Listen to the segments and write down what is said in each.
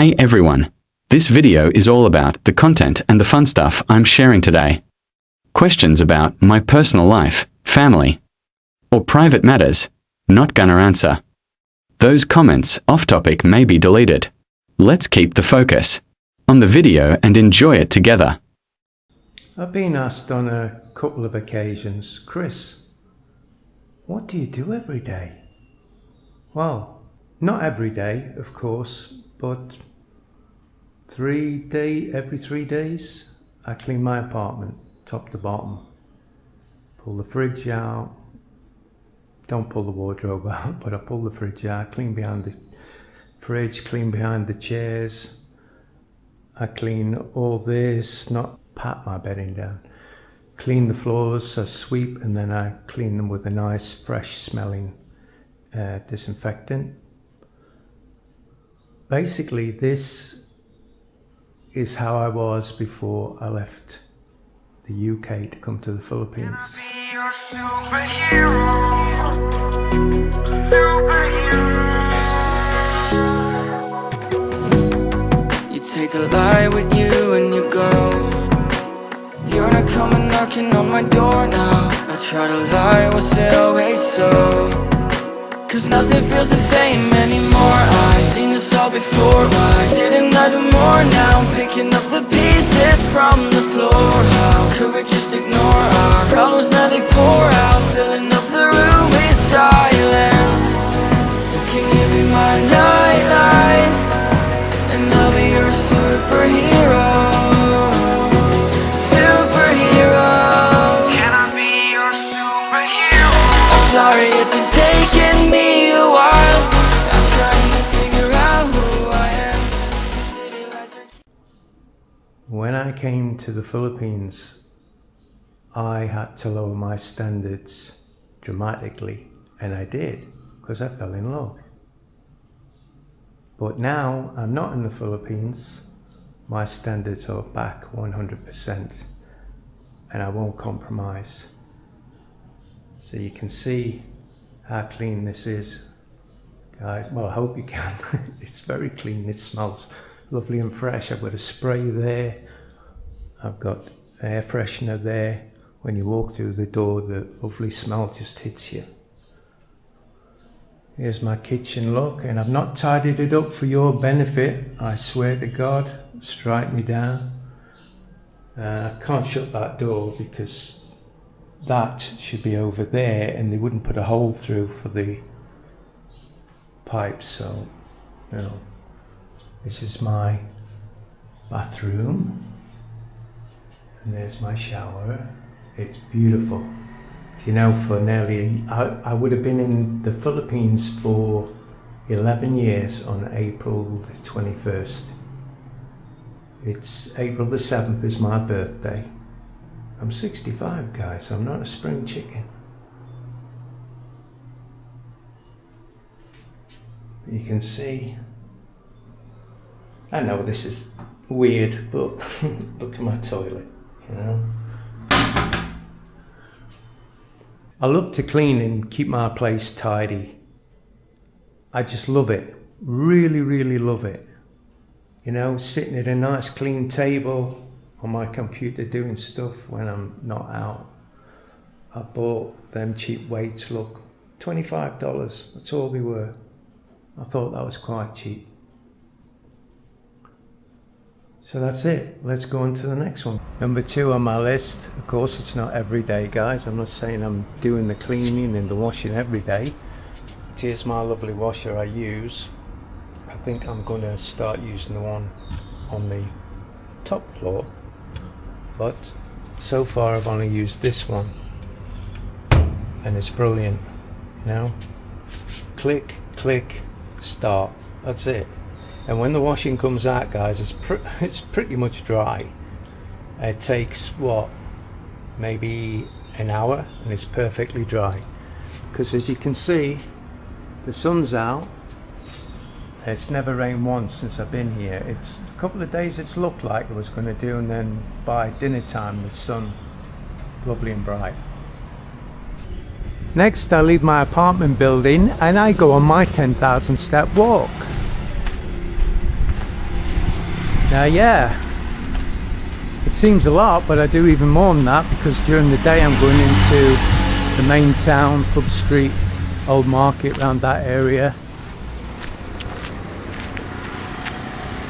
Hey everyone, this video is all about the content and the fun stuff I'm sharing today. Questions about my personal life, family, or private matters, not gonna answer. Those comments off topic may be deleted. Let's keep the focus on the video and enjoy it together. I've been asked on a couple of occasions, Chris, what do you do every day? Well, not every day, of course, but every 3 days, I clean my apartment, top to bottom. Pull the fridge out, don't pull the wardrobe out, but I pull the fridge out, clean behind the fridge, clean behind the chairs. I clean all this, not pat my bedding down. Clean the floors, I sweep, and then I clean them with a nice fresh smelling disinfectant. Basically, this is how I was before I left the UK to come to the Philippines. You take the light with you and you go. You're not coming knocking on my door now. I try to lie, was it always so? Cause nothing feels the same anymore. I've seen this all before. Why didn't I do more? Now I'm picking up the pieces from the floor. How could we just ignore our problems? Now they pour out, filling up the room with silence. Can you be my nightlight? And I'll be your superhero. Superhero. Can I be your superhero? I'm sorry if it's taking me a while. I'm trying to figure out who I am. City lights are... When I came to the Philippines, I had to lower my standards dramatically, and I did, because I fell in love. But now I'm not in the Philippines, my standards are back 100%, and I won't compromise. So you can see how clean this is, guys. Well, I hope you can. It's very clean, it smells lovely and fresh. I've got a spray there, I've got air freshener there. When you walk through the door, the lovely smell just hits you. Here's my kitchen look, and I've not tidied it up for your benefit. I swear to God, strike me down. I can't shut that door because that should be over there, and they wouldn't put a hole through for the pipes. So, you know, this is my bathroom, and there's my shower. It's beautiful. You know, for nearly, I would have been in the Philippines for 11 years on April the 21st. It's April the 7th is my birthday. I'm 65, guys, I'm not a spring chicken. You can see, I know this is weird, but look at my toilet, you know. I love to clean and keep my place tidy. I just love it, really, really love it. You know, sitting at a nice clean table on my computer doing stuff when I'm not out. I bought them cheap weights, look, $25, that's all they were. I thought that was quite cheap. So that's it, let's go on to the next one. Number 2 on my list, of course it's not every day, guys. I'm not saying I'm doing the cleaning and the washing every day. Here's my lovely washer I use. I think I'm going to start using the one on the top floor, but so far I've only used this one, and it's brilliant, you know. Click, click, start, that's it. And when the washing comes out, guys, it's pretty much dry. It takes, what, maybe an hour, and it's perfectly dry. Because as you can see, the sun's out. It's never rained once since I've been here. It's a couple of days it's looked like it was going to do, and then by dinner time the sun, lovely and bright. Next, I leave my apartment building and I go on my 10,000 step walk. Now yeah, it seems a lot, but I do even more than that, because during the day I'm going into the main town, Pub Street, Old Market, around that area,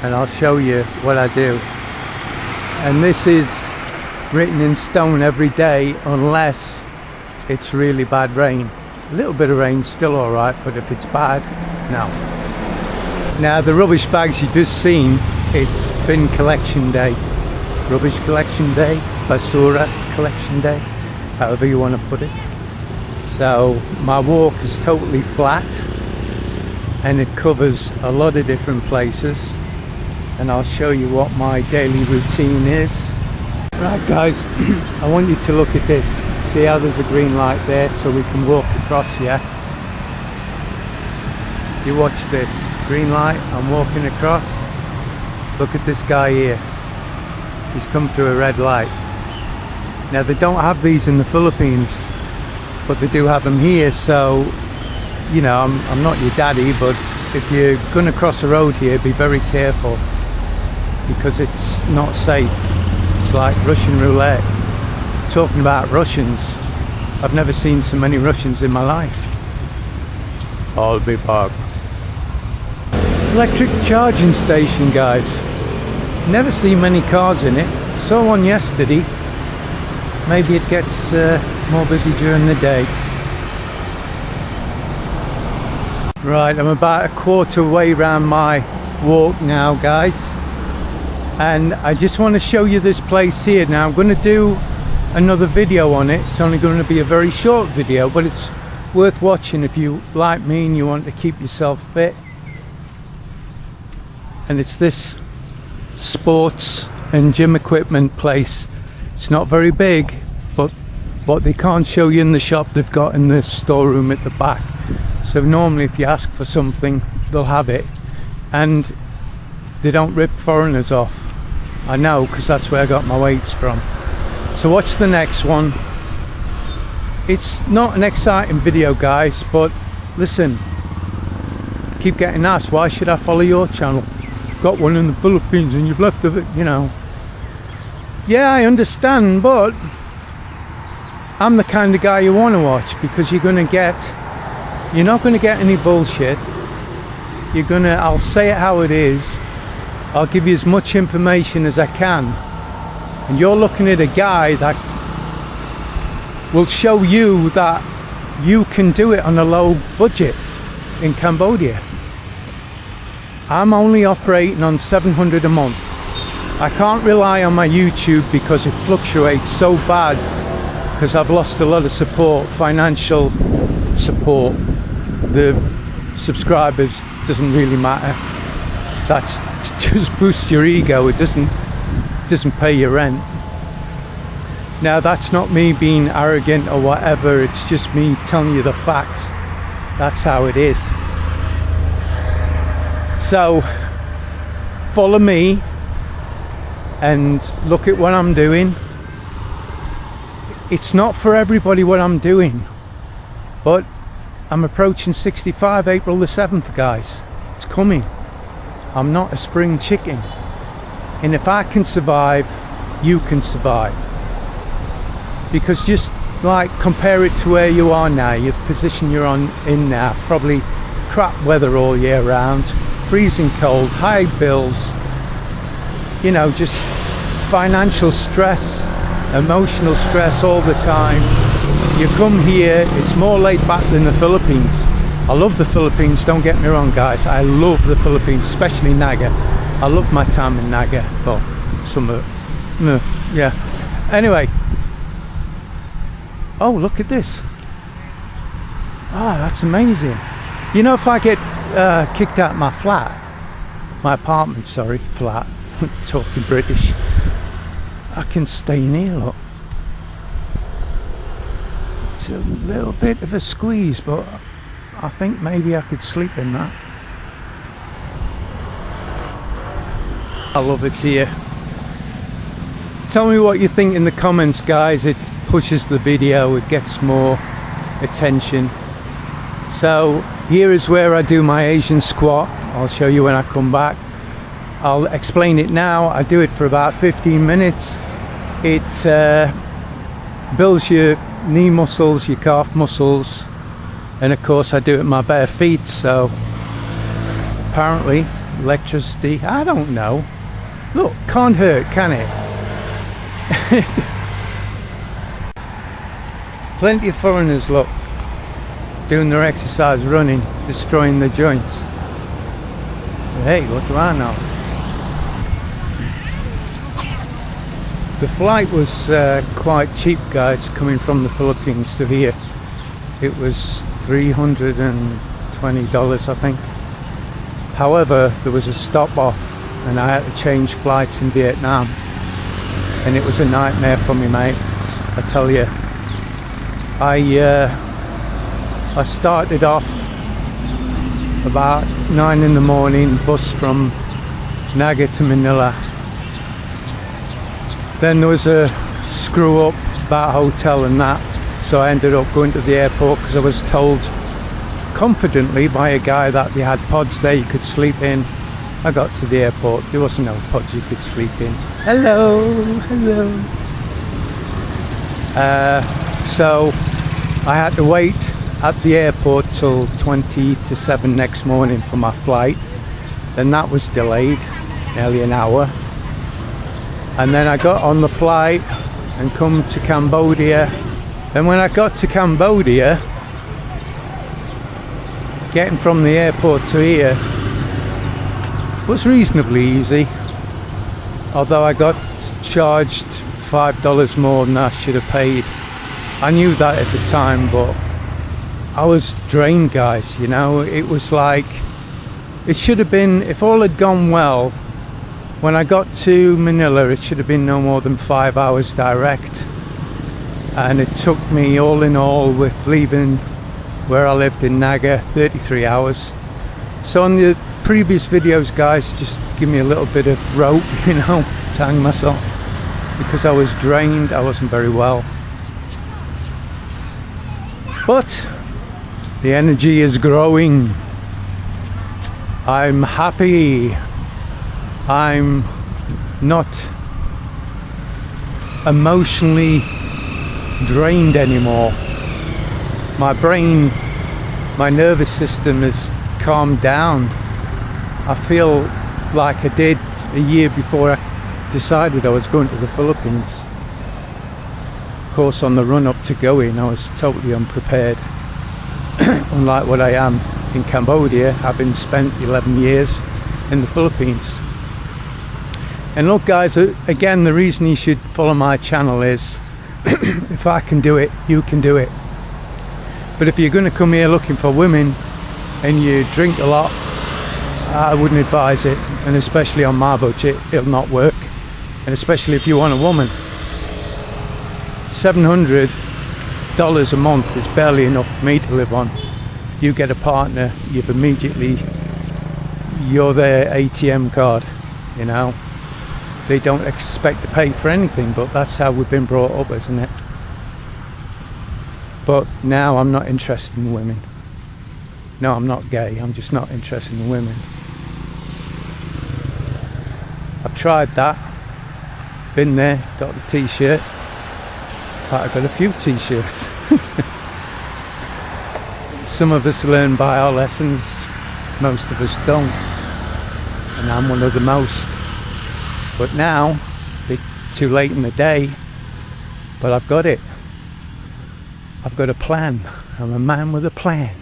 and I'll show you what I do. And this is written in stone every day, unless it's really bad rain. A little bit of rain still alright, but if it's bad, no. Now the rubbish bags you've just seen, it's bin collection day, rubbish collection day, basura collection day, however you want to put it. So my walk is totally flat and it covers a lot of different places, and I'll show you what my daily routine is. Right guys, I want you to look at this. See how there's a green light there, so we can walk across here. You watch this, green light, I'm walking across. Look at this guy here, he's come through a red light. Now they don't have these in the Philippines, but they do have them here. So you know, I'm not your daddy, but if you're going to cross a road here, be very careful, because it's not safe. It's like Russian roulette. Talking about Russians, I've never seen so many Russians in my life. I'll be back. Electric charging station, guys. Never seen many cars in it. Saw one yesterday. Maybe it gets more busy during the day. Right, I'm about a quarter way around my walk now, guys, and I just want to show you this place here. Now I'm going to do another video on it. It's only going to be a very short video, but it's worth watching if you, like me, and you want to keep yourself fit. And it's this sports and gym equipment place. It's not very big, but what they can't show you in the shop, they've got in the storeroom at the back. So normally if you ask for something, they'll have it, and they don't rip foreigners off. I know, because that's where I got my weights from. So watch the next one. It's not an exciting video, guys, but listen, keep getting asked, why should I follow your channel? Got one in the Philippines and you've left of it, you know. Yeah, I understand, but I'm the kind of guy you want to watch, because you're not going to get any bullshit. I'll say it how it is. I'll give you as much information as I can. And you're looking at a guy that will show you that you can do it on a low budget in Cambodia. I'm only operating on 700 a month. I can't rely on my YouTube because it fluctuates so bad, because I've lost a lot of support, financial support. The subscribers doesn't really matter. That's just boosts your ego. It doesn't pay your rent. Now that's not me being arrogant or whatever, it's just me telling you the facts. That's how it is. So follow me and look at what I'm doing. It's not for everybody what I'm doing, but I'm approaching 65 April the 7th, guys. It's coming. I'm not a spring chicken, and if I can survive, you can survive. Because just like compare it to where you are now, your position you're in now, probably crap weather all year round, freezing cold, high bills, you know, just financial stress, emotional stress all the time. You come here, it's more laid back than the Philippines. I love the Philippines, don't get me wrong, guys. I love the Philippines, especially Naga. I love my time in Naga. Well, some of it. Yeah. Anyway. Oh, look at this. Ah, that's amazing. You know, if I get kicked out my flat, my apartment, sorry, flat, talking British, I can stay in here, look. It's a little bit of a squeeze, but I think maybe I could sleep in that. I love it here. Tell me what you think in the comments, guys. It pushes the video, it gets more attention. So here is where I do my Asian squat. I'll show you when I come back. I'll explain it now. I do it for about 15 minutes. It builds your knee muscles, your calf muscles, and of course I do it with my bare feet, so apparently electricity, I don't know. Look, can't hurt, can it? Plenty of foreigners, look, doing their exercise, running, destroying their joints. Hey, what do I know? The flight was quite cheap, guys, coming from the Philippines to here. It was $320, I think. However, there was a stop off and I had to change flights in Vietnam, and it was a nightmare for me, mate. I tell you, I started off about 9 in the morning, bus from Naga to Manila. Then there was a screw up about hotel and that, so I ended up going to the airport because I was told confidently by a guy that they had pods there you could sleep in. I got to the airport, there wasn't no pods you could sleep in. Hello, hello. So I had to wait at the airport till 20 to 7 next morning for my flight. Then that was delayed nearly an hour. And then I got on the flight and come to Cambodia. And when I got to Cambodia, getting from the airport to here was reasonably easy, although I got charged $5 more than I should have paid. I knew that at the time, but I was drained, guys, you know. It was like, it should have been, if all had gone well, when I got to Manila, it should have been no more than 5 hours direct, and it took me all in all, with leaving where I lived in Naga, 33 hours. So on the previous videos, guys, just give me a little bit of rope, you know, to hang myself, because I was drained, I wasn't very well. But the energy is growing. I'm happy. I'm not emotionally drained anymore. My brain, my nervous system has calmed down. I feel like I did a year before I decided I was going to the Philippines. Of course, on the run up to going, I was totally unprepared. Unlike what I am in Cambodia, having spent 11 years in the Philippines. And look, guys, again, the reason you should follow my channel is if I can do it, you can do it. But if you're going to come here looking for women and you drink a lot, I wouldn't advise it, and especially on my budget, it'll not work. And especially if you want a woman, $700 a month is barely enough for me to live on. You get a partner, you're their ATM card, you know. They don't expect to pay for anything, but that's how we've been brought up, isn't it? But now I'm not interested in women. No, I'm not gay, I'm just not interested in women. I've tried that, been there, got the t-shirt. In fact, I've got a few t-shirts. Some of us learn by our lessons, most of us don't, and I'm one of the most. But now, a bit too late in the day, but I've got it. I've got a plan. I'm a man with a plan.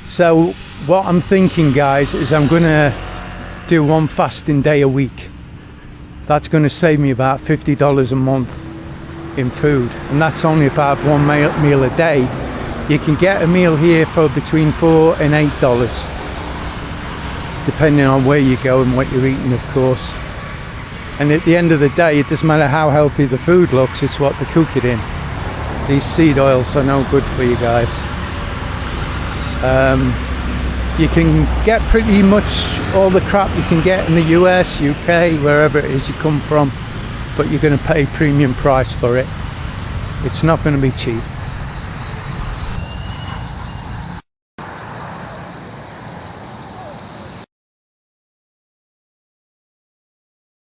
So what I'm thinking, guys, is I'm gonna do one fasting day a week. That's gonna save me about $50 a month in food, and that's only if I have one meal a day. You can get a meal here for between $4 and $8, depending on where you go and what you're eating, of course. And at the end of the day, it doesn't matter how healthy the food looks, it's what they cook it in. These seed oils are no good for you guys. You can get pretty much all the crap you can get in the US, UK, wherever it is you come from, but you're going to pay premium price for it. It's not going to be cheap.